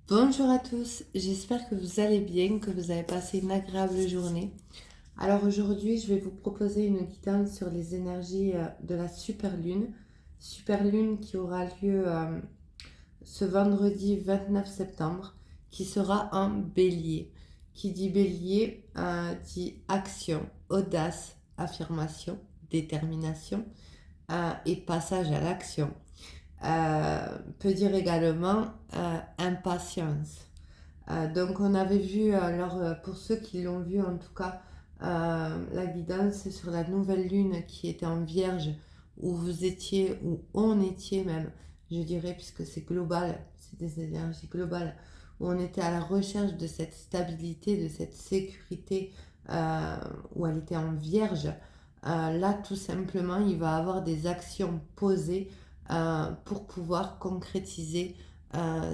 Bonjour à tous, j'espère que vous allez bien, que vous avez passé une agréable journée. Alors aujourd'hui, je vais vous proposer une guidance sur les énergies de la super lune qui aura lieu ce vendredi 29 septembre, qui sera en bélier. Qui dit bélier dit action, audace, affirmation, détermination et passage à l'action. Peut dire également impatience. Donc on avait vu, alors pour ceux qui l'ont vu en tout cas, la guidance sur la nouvelle lune qui était en vierge, où vous étiez, où on était même, je dirais, puisque c'est global, c'est des énergies globales, où on était à la recherche de cette stabilité, de cette sécurité, où elle était en vierge. Là tout simplement il va avoir des actions posées pour pouvoir concrétiser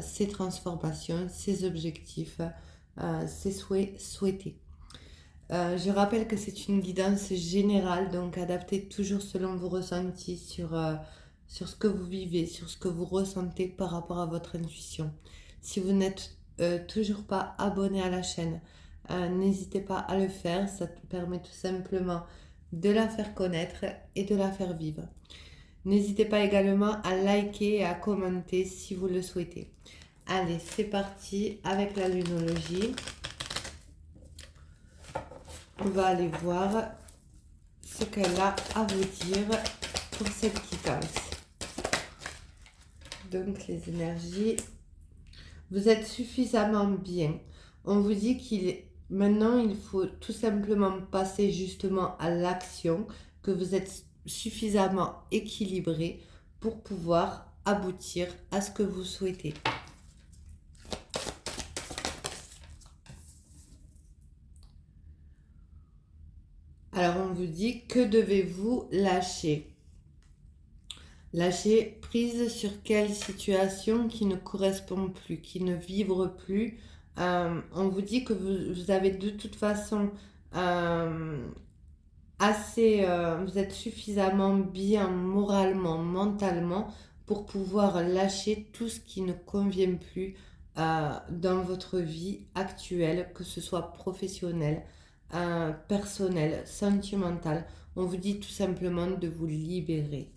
ses transformations, ses objectifs, ses souhaits souhaités. Je rappelle que c'est une guidance générale, donc adaptée toujours selon vos ressentis sur ce que vous vivez, sur ce que vous ressentez par rapport à votre intuition. Si vous n'êtes toujours pas abonné à la chaîne, n'hésitez pas à le faire, ça te permet tout simplement de la faire connaître et de la faire vivre. N'hésitez pas également à liker et à commenter si vous le souhaitez. Allez, c'est parti avec la lunologie. On va aller voir ce qu'elle a à vous dire pour cette guidance. Donc les énergies, vous êtes suffisamment bien. On vous dit maintenant il faut tout simplement passer justement à l'action, que vous êtes suffisamment équilibré pour pouvoir aboutir à ce que vous souhaitez. Alors on vous dit, que devez-vous lâcher? Lâcher prise sur quelle situation qui ne correspond plus, qui ne vibre plus. On vous dit que vous avez de toute façon vous êtes suffisamment bien moralement, mentalement pour pouvoir lâcher tout ce qui ne convient plus dans votre vie actuelle, que ce soit professionnelle, personnelle, sentimentale. On vous dit tout simplement de vous libérer.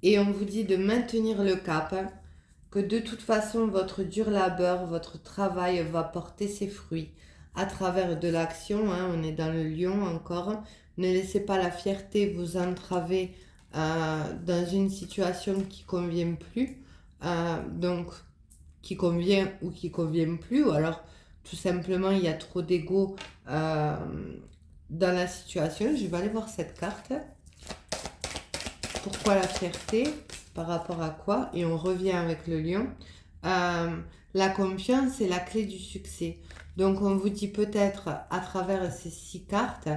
Et on vous dit de maintenir le cap, que de toute façon votre dur labeur, votre travail va porter ses fruits à travers de l'action. On est dans le lion encore. Ne laissez pas la fierté vous entraver dans une situation qui convient plus. Donc, qui convient ou qui convient plus. Ou alors, tout simplement, il y a trop d'ego dans la situation. Je vais aller voir cette carte. Pourquoi la fierté? Par rapport à quoi? Et on revient avec le lion. La confiance est la clé du succès. Donc on vous dit peut-être à travers ces 6 cartes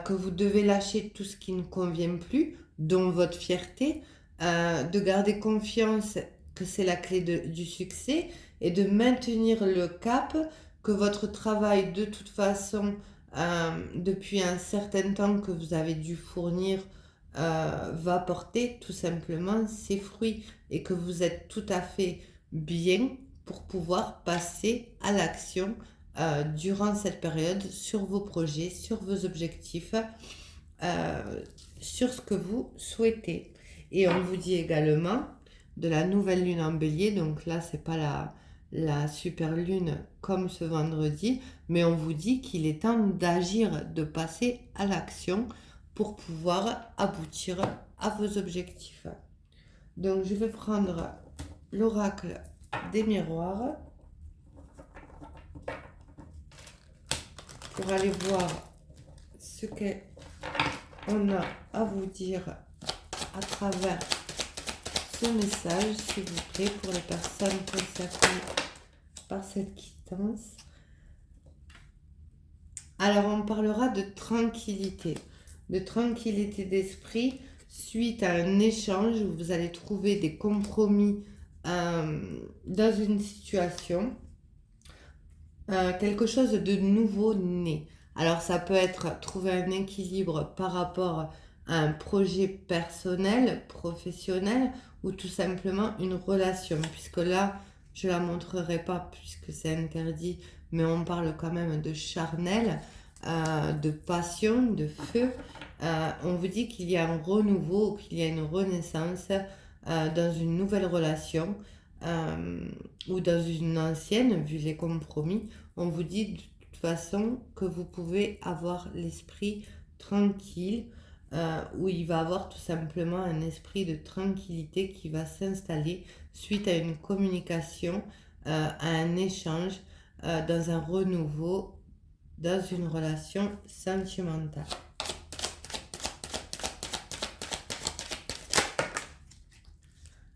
que vous devez lâcher tout ce qui ne convient plus, dont votre fierté, de garder confiance que c'est la clé du succès et de maintenir le cap, que votre travail de toute façon, depuis un certain temps que vous avez dû fournir, va porter tout simplement ses fruits et que vous êtes tout à fait bien pour pouvoir passer à l'action durant cette période sur vos projets, sur vos objectifs, sur ce que vous souhaitez. Et on vous dit également de la nouvelle lune en bélier, donc là c'est pas la super lune comme ce vendredi, mais on vous dit qu'il est temps d'agir, de passer à l'action pour pouvoir aboutir à vos objectifs. Donc je vais prendre l'oracle des miroirs pour aller voir ce qu'on a à vous dire à travers ce message, s'il vous plaît, pour les personnes concernées par cette quittance. Alors on parlera de tranquillité d'esprit suite à un échange où vous allez trouver des compromis dans une situation, quelque chose de nouveau né. Alors ça peut être trouver un équilibre par rapport un projet personnel, professionnel ou tout simplement une relation. Puisque là, je ne la montrerai pas puisque c'est interdit, mais on parle quand même de charnel, de passion, de feu. On vous dit qu'il y a un renouveau, qu'il y a une renaissance dans une nouvelle relation ou dans une ancienne, vu les compromis. On vous dit de toute façon que vous pouvez avoir l'esprit tranquille, où il va avoir tout simplement un esprit de tranquillité qui va s'installer suite à une communication, à un échange, dans un renouveau, dans une relation sentimentale.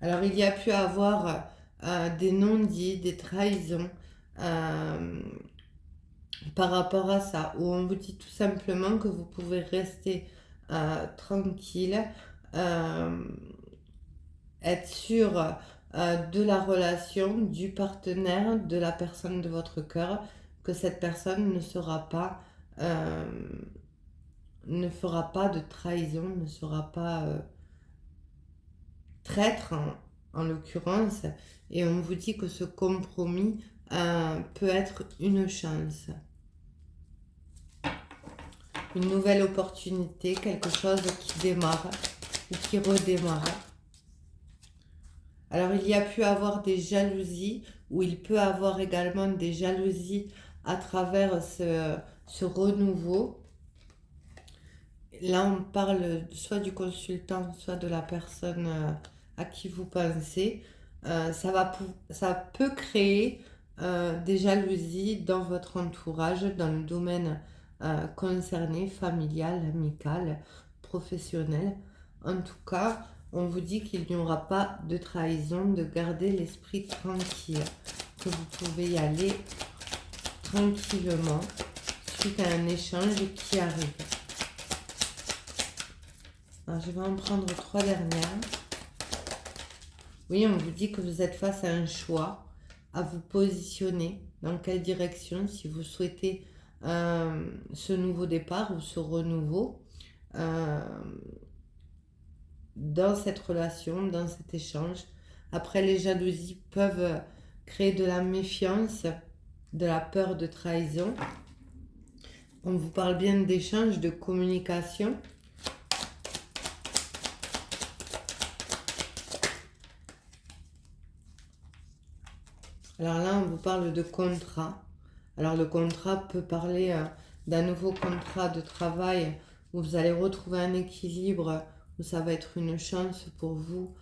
Alors il y a pu avoir des non-dits, des trahisons par rapport à ça, où on vous dit tout simplement que vous pouvez rester tranquille, être sûr de la relation, du partenaire, de la personne de votre cœur, que cette personne ne fera pas de trahison, ne sera pas traître en l'occurrence, et on vous dit que ce compromis peut être une chance, une nouvelle opportunité, quelque chose qui démarre ou qui redémarre. Alors il y a pu avoir des jalousies, ou il peut avoir également des jalousies à travers ce renouveau. Là on parle soit du consultant, soit de la personne à qui vous pensez. Ça peut créer des jalousies dans votre entourage, dans le domaine concerné, familial, amical, professionnel. En tout cas, on vous dit qu'il n'y aura pas de trahison, de garder l'esprit tranquille, que vous pouvez y aller tranquillement suite à un échange qui arrive. Alors, je vais en prendre 3 dernières. Oui, on vous dit que vous êtes face à un choix, à vous positionner dans quelle direction, si vous souhaitez ce nouveau départ ou ce renouveau dans cette relation, dans cet échange. Après, les jalousies peuvent créer de la méfiance, de la peur de trahison. On vous parle bien d'échange, de communication. Alors là, on vous parle de contrat. Alors le contrat peut parler d'un nouveau contrat de travail où vous allez retrouver un équilibre, où ça va être une chance pour vous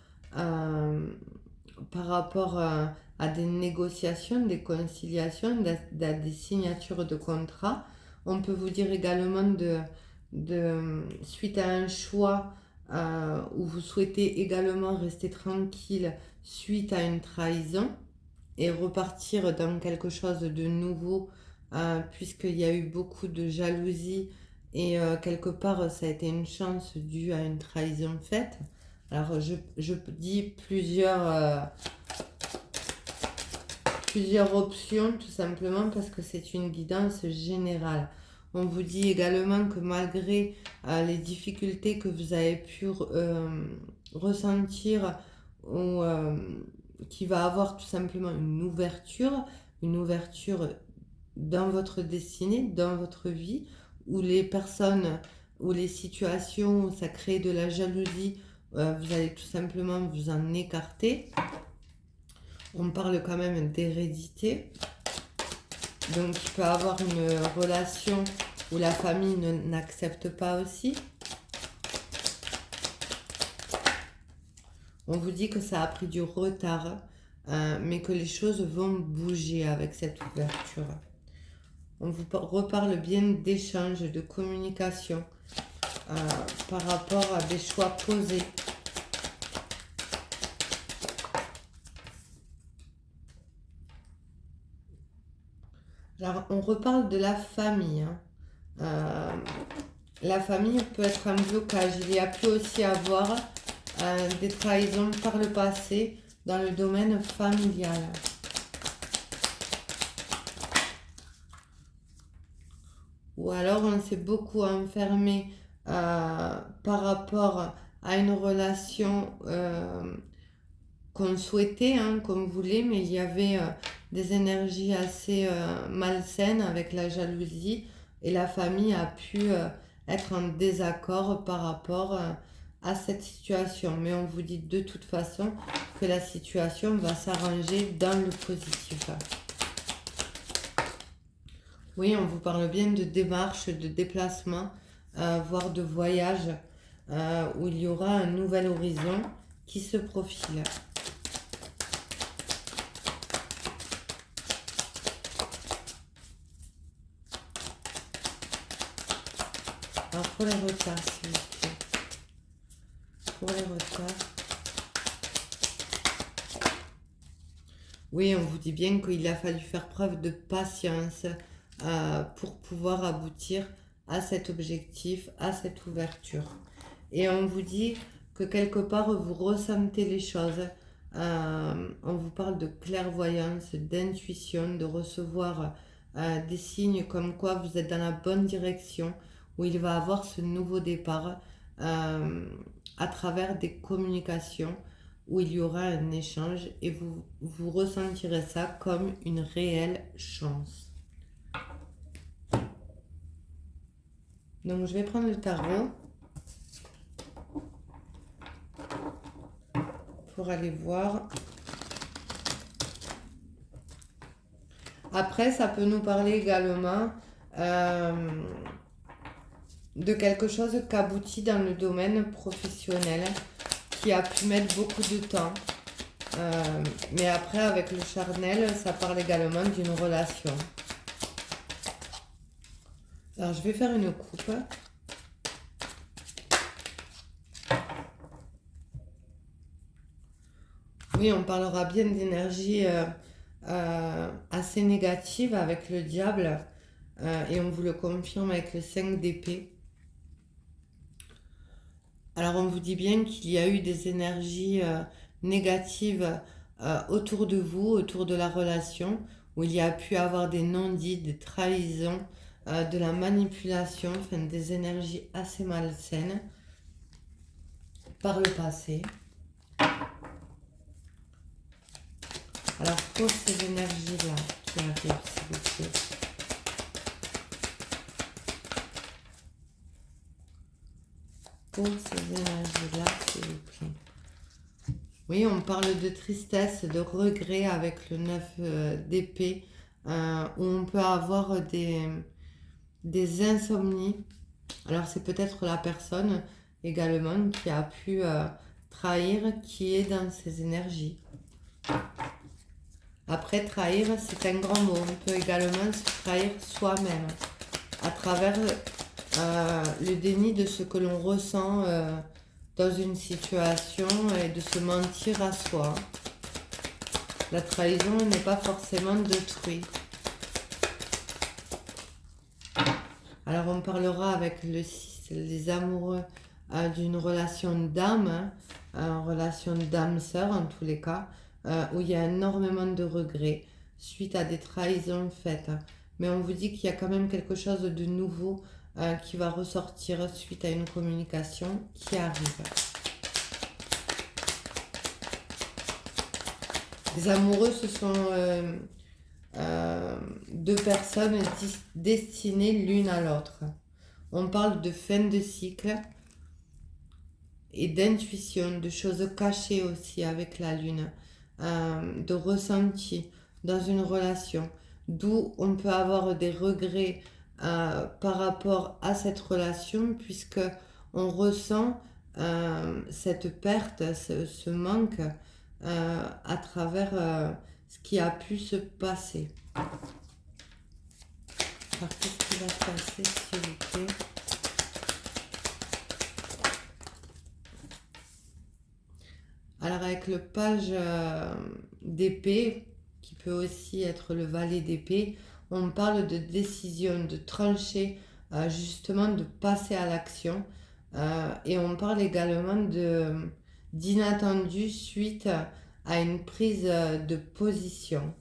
par rapport à des négociations, des conciliations, des signatures de contrat. On peut vous dire également suite à un choix où vous souhaitez également rester tranquille suite à une trahison et repartir dans quelque chose de nouveau, puisqu'il y a eu beaucoup de jalousie et quelque part ça a été une chance due à une trahison faite. Alors je dis plusieurs options tout simplement parce que c'est une guidance générale. On vous dit également que malgré les difficultés que vous avez pu ressentir ou qui va avoir tout simplement une ouverture dans votre destinée, dans votre vie, où les personnes, où les situations, où ça crée de la jalousie, vous allez tout simplement vous en écarter. On parle quand même d'hérédité. Donc il peut y avoir une relation où la famille n'accepte pas aussi. On vous dit que ça a pris du retard, mais que les choses vont bouger avec cette ouverture. On vous reparle bien d'échanges, de communication par rapport à des choix posés. Alors, on reparle de la famille. La famille peut être un blocage. Il y a pu aussi avoir des trahisons par le passé dans le domaine familial. Ou alors on s'est beaucoup enfermé par rapport à une relation qu'on souhaitait, hein, comme vous voulez, mais il y avait des énergies assez malsaines avec la jalousie et la famille a pu être en désaccord par rapport à cette situation. Mais on vous dit de toute façon que la situation va s'arranger dans le positif. Oui, on vous parle bien de démarches, de déplacements, voire de voyages où il y aura un nouvel horizon qui se profile. Alors pour les retards, s'il vous plaît. Pour les retards. Oui, on vous dit bien qu'il a fallu faire preuve de patience pour pouvoir aboutir à cet objectif, à cette ouverture. Et on vous dit que quelque part vous ressentez les choses. On vous parle de clairvoyance, d'intuition, de recevoir des signes comme quoi vous êtes dans la bonne direction, où il va avoir ce nouveau départ à travers des communications, où il y aura un échange et vous ressentirez ça comme une réelle chance. Donc je vais prendre le tarot pour aller voir. Après, ça peut nous parler également de quelque chose qui aboutit dans le domaine professionnel, qui a pu mettre beaucoup de temps. Mais après, avec le charnel, ça parle également d'une relation. Alors, je vais faire une coupe. Oui, on parlera bien d'énergie assez négative avec le diable. Et on vous le confirme avec le 5 d'épée. Alors, on vous dit bien qu'il y a eu des énergies négatives autour de vous, autour de la relation, où il y a pu avoir des non-dits, des trahisons, de la manipulation, enfin des énergies assez malsaines par le passé. Alors pour ces énergies-là qui arrivent, s'il vous plaît. Pour ces énergies-là, s'il vous plaît. Oui, on parle de tristesse, de regret avec le 9 d'épée, où on peut avoir des insomnies. Alors c'est peut-être la personne également qui a pu trahir, qui est dans ces énergies. Après, trahir, c'est un grand mot. On peut également se trahir soi-même à travers le déni de ce que l'on ressent dans une situation et de se mentir à soi. La trahison n'est pas forcément d'autrui. Alors on parlera avec le 6, les amoureux d'une relation d'âme, relation d'âme-sœur en tous les cas, où il y a énormément de regrets suite à des trahisons faites. Mais on vous dit qu'il y a quand même quelque chose de nouveau qui va ressortir suite à une communication qui arrive. Les amoureux, ce sont deux personnes destinées l'une à l'autre. On parle de fin de cycle et d'intuition, de choses cachées aussi avec la lune, de ressenti dans une relation, d'où on peut avoir des regrets par rapport à cette relation, puisque on ressent cette perte, ce manque à travers ce qui a pu se passer. Alors, qu'est-ce qui va se passer, s'il vous plaît? Alors, avec le page d'épée, qui peut aussi être le valet d'épée, on parle de décision, de trancher, justement de passer à l'action. Et on parle également d'inattendu suite à une prise de position.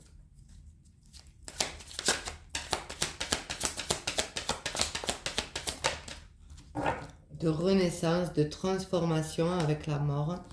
de renaissance, de transformation avec la mort.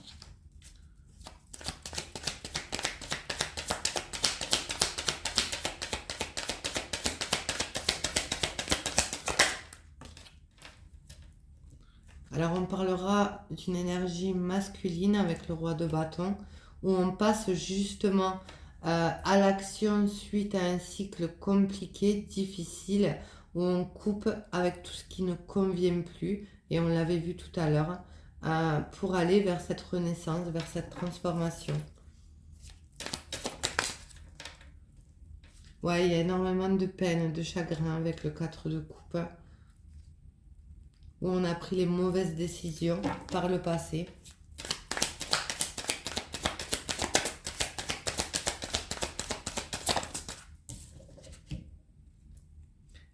Alors on parlera d'une énergie masculine avec le roi de bâton, où on passe justement à l'action suite à un cycle compliqué, difficile, où on coupe avec tout ce qui ne convient plus, et on l'avait vu tout à l'heure, pour aller vers cette renaissance, vers cette transformation. Ouais, il y a énormément de peine, de chagrin avec le 4 de coupe, où on a pris les mauvaises décisions par le passé.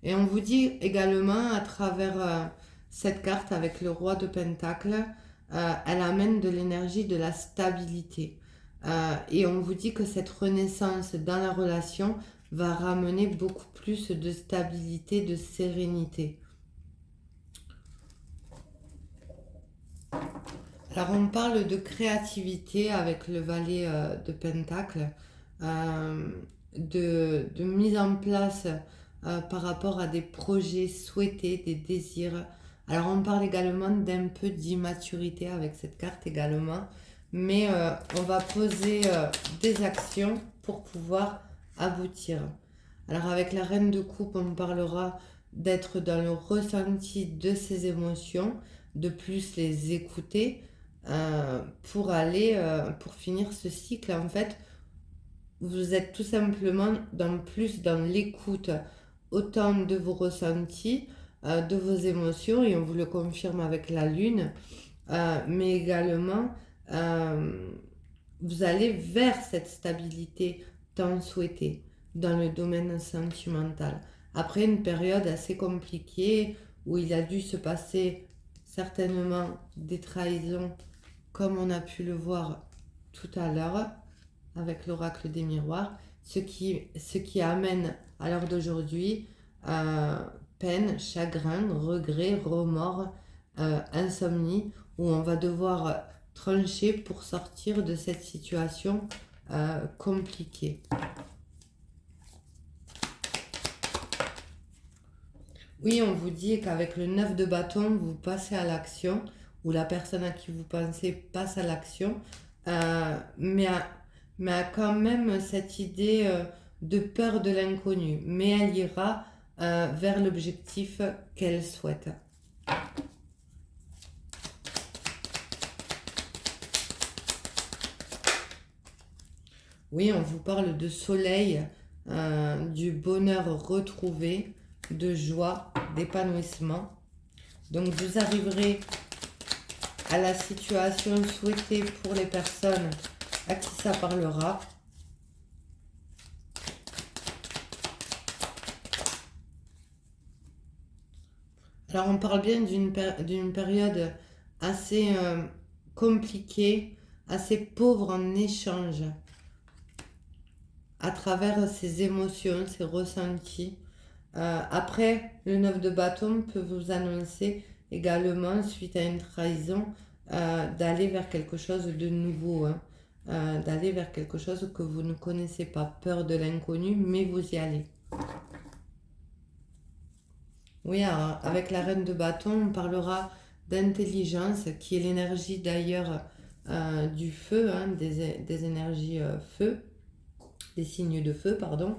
Et on vous dit également à travers cette carte avec le roi de Pentacle, elle amène de l'énergie, de la stabilité. Et on vous dit que cette renaissance dans la relation va ramener beaucoup plus de stabilité, de sérénité. Alors on parle de créativité avec le valet de Pentacle, de mise en place par rapport à des projets souhaités, des désirs. Alors on parle également d'un peu d'immaturité avec cette carte également, mais on va poser des actions pour pouvoir aboutir. Alors avec la reine de coupe, on parlera d'être dans le ressenti de ses émotions, de plus les écouter pour finir ce cycle. En fait, vous êtes tout simplement plus dans l'écoute, autant de vos ressentis, de vos émotions, et on vous le confirme avec la lune, mais également vous allez vers cette stabilité tant souhaitée dans le domaine sentimental. Après une période assez compliquée où il a dû se passer certainement des trahisons, comme on a pu le voir tout à l'heure avec l'oracle des miroirs, ce qui amène à l'heure d'aujourd'hui peine, chagrin, regret, remords, insomnie, où on va devoir trancher pour sortir de cette situation compliquée. Oui, on vous dit qu'avec le 9 de bâton, vous passez à l'action, ou la personne à qui vous pensez passe à l'action, mais a quand même cette idée de peur de l'inconnu, mais elle ira vers l'objectif qu'elle souhaite. Oui, on vous parle de soleil, du bonheur retrouvé, de joie, d'épanouissement. Donc vous arriverez à la situation souhaitée pour les personnes à qui ça parlera. Alors on parle bien d'une période assez compliquée, assez pauvre en échange, à travers ses émotions, ses ressentis. Après, le 9 de bâton peut vous annoncer également, suite à une trahison, d'aller vers quelque chose de nouveau, hein. D'aller vers quelque chose que vous ne connaissez pas. Peur de l'inconnu, mais vous y allez. Oui, alors, avec la reine de bâton, on parlera d'intelligence, qui est l'énergie d'ailleurs du feu, hein, des énergies feu, des signes de feu, pardon,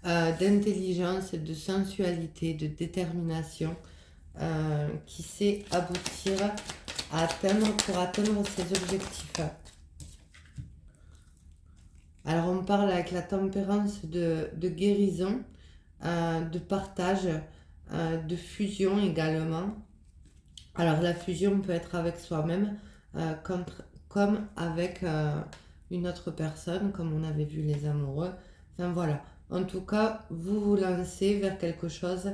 d'intelligence, de sensualité, de détermination, qui sait aboutir pour atteindre ses objectifs. Alors on parle avec la tempérance de guérison, de partage, de fusion également. Alors la fusion peut être avec soi-même, comme avec une autre personne, comme on avait vu les amoureux. Enfin voilà. En tout cas, vous vous lancez vers quelque chose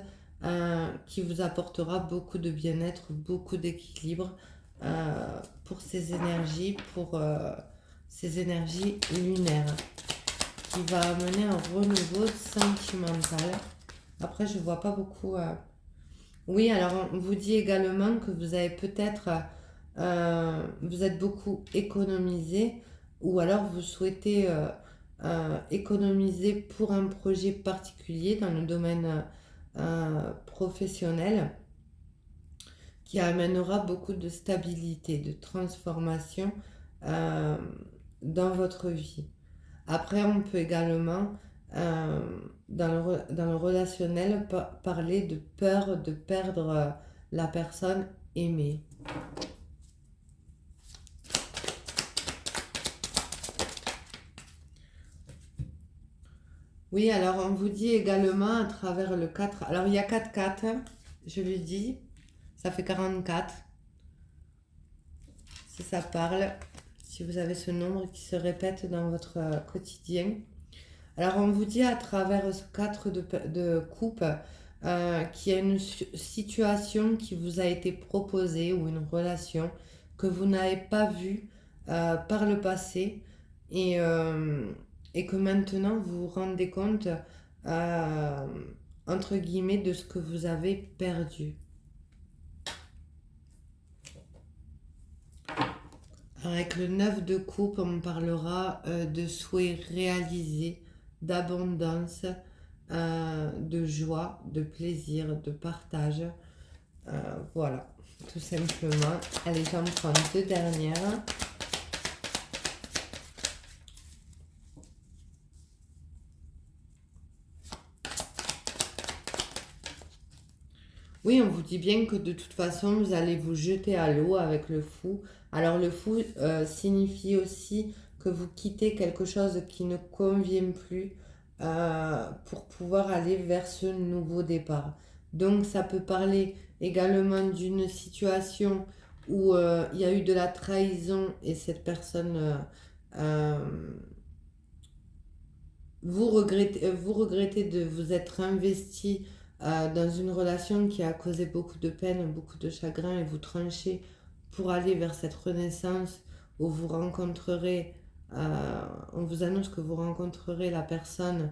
qui vous apportera beaucoup de bien-être, beaucoup d'équilibre pour ces énergies, ces énergies lunaires, qui va amener un renouveau sentimental. Après, je vois pas beaucoup Oui, alors on vous dit également que vous avez peut-être, vous êtes beaucoup économisé ou alors vous souhaitez économiser pour un projet particulier dans le domaine professionnel qui amènera beaucoup de stabilité, de transformation euh, dans votre vie. Après, on peut également, euh, dans le relationnel, parler de peur de perdre la personne aimée. Oui, alors on vous dit également à travers le 4. Alors il y a 4 4, je le dis, ça fait 44 si ça parle, si vous avez ce nombre qui se répète dans votre quotidien. Alors on vous dit à travers ce 4 de coupe qu'il y a une situation qui vous a été proposée ou une relation que vous n'avez pas vue par le passé et, euh, et que maintenant vous vous rendez compte euh, entre guillemets de ce que vous avez perdu. Avec le 9 de coupe, on parlera de souhaits réalisés, d'abondance, de joie, de plaisir, de partage. Voilà, tout simplement. Allez, j'en prends deux dernières. Oui, on vous dit bien que de toute façon, vous allez vous jeter à l'eau avec le fou. Alors le fou signifie aussi que vous quittez quelque chose qui ne convient plus pour pouvoir aller vers ce nouveau départ. Donc ça peut parler également d'une situation où il y a eu de la trahison et cette personne, euh, vous regrettez de vous être investi dans une relation qui a causé beaucoup de peine, beaucoup de chagrin et vous tranchez pour aller vers cette renaissance où vous rencontrerez, on vous annonce que vous rencontrerez la personne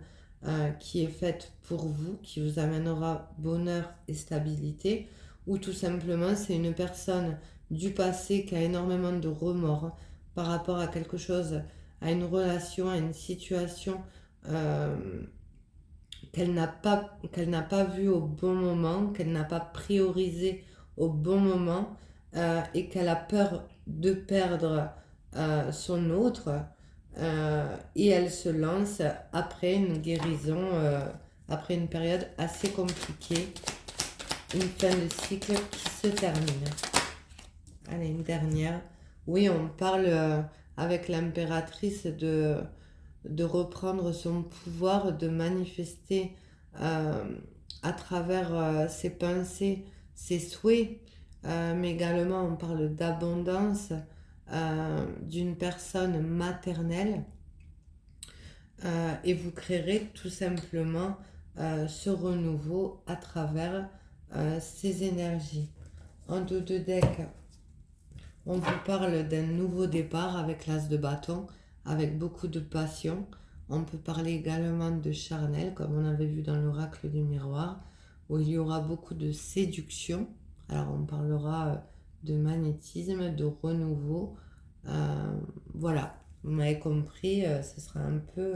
qui est faite pour vous, qui vous amènera bonheur et stabilité, ou tout simplement c'est une personne du passé qui a énormément de remords par rapport à quelque chose, à une relation, à une situation euh, qu'elle n'a pas vu au bon moment, qu'elle n'a pas priorisé au bon moment et qu'elle a peur de perdre son autre et elle se lance après une guérison, après une période assez compliquée, une fin de cycle qui se termine. Allez, une dernière. Oui, on parle avec l'impératrice de reprendre son pouvoir, de manifester euh, à travers ses pensées, ses souhaits, mais également on parle d'abondance d'une personne maternelle et vous créerez tout simplement ce renouveau à travers ces énergies. En dos de deck, on vous parle d'un nouveau départ avec l'as de bâton, avec beaucoup de passion. On peut parler également de charnel, comme on avait vu dans l'oracle du miroir, où il y aura beaucoup de séduction. Alors on parlera de magnétisme, de renouveau. Voilà, vous m'avez compris, ce sera un peu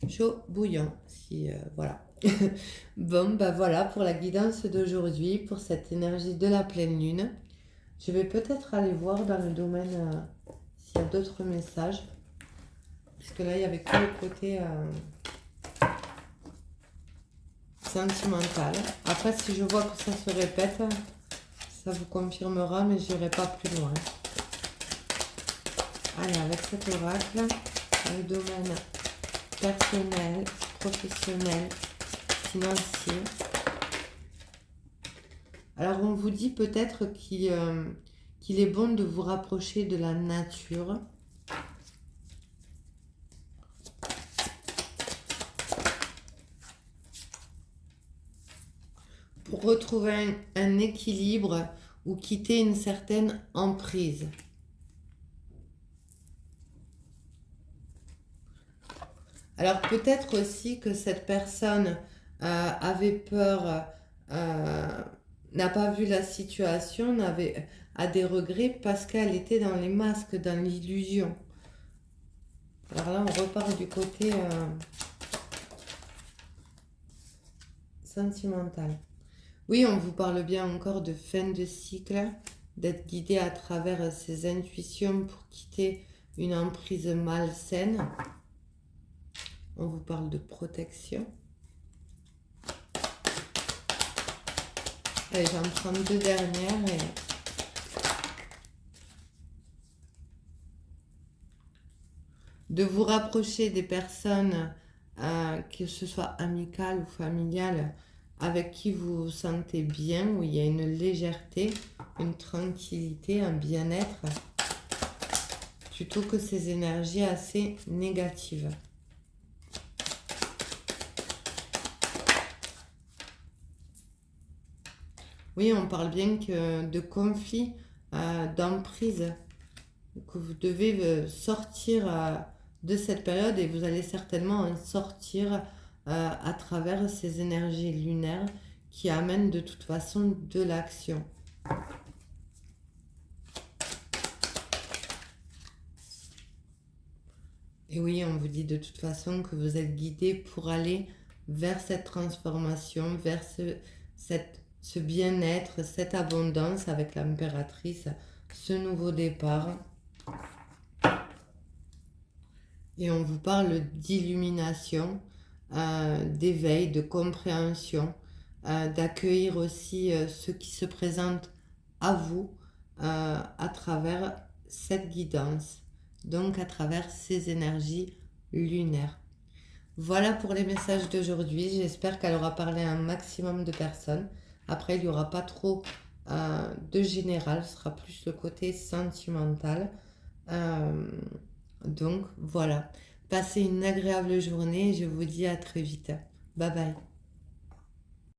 chaud, bouillant. Si, voilà. Bon, bah voilà pour la guidance d'aujourd'hui, pour cette énergie de la pleine lune. Je vais peut-être aller voir dans le domaine s'il y a d'autres messages. Puisque là, il n'y avait que le côté sentimental. Après, si je vois que ça se répète, ça vous confirmera, mais je n'irai pas plus loin. Allez, avec cet oracle, dans le domaine personnel, professionnel, financier. Alors, on vous dit peut-être qu'il est bon de vous rapprocher de la nature. Pour retrouver un équilibre ou quitter une certaine emprise. Alors peut-être aussi que cette personne avait peur n'a pas vu la situation, a des regrets parce qu'elle était dans les masques, dans l'illusion. Alors là, on repart du côté sentimental. Oui, on vous parle bien encore de fin de cycle, d'être guidé à travers ses intuitions pour quitter une emprise malsaine. On vous parle de protection. Allez, j'en prends deux dernières. De vous rapprocher des personnes, que ce soit amicales ou familiales, avec qui vous vous sentez bien, où il y a une légèreté, une tranquillité, un bien-être, plutôt que ces énergies assez négatives. Oui, on parle bien de conflits, d'emprise, que vous devez sortir de cette période et vous allez certainement en sortir à travers ces énergies lunaires qui amènent de toute façon de l'action. Et oui, on vous dit de toute façon que vous êtes guidé pour aller vers cette transformation, vers ce bien-être, cette abondance avec l'impératrice, ce nouveau départ. Et on vous parle d'illumination, d'éveil, de compréhension, d'accueillir aussi ce qui se présente à vous à travers cette guidance, donc à travers ces énergies lunaires. Voilà pour les messages d'aujourd'hui. J'espère qu'elle aura parlé à un maximum de personnes. Après, il n'y aura pas trop de général, ce sera plus le côté sentimental. Donc voilà, passez une agréable journée et je vous dis à très vite. Bye bye.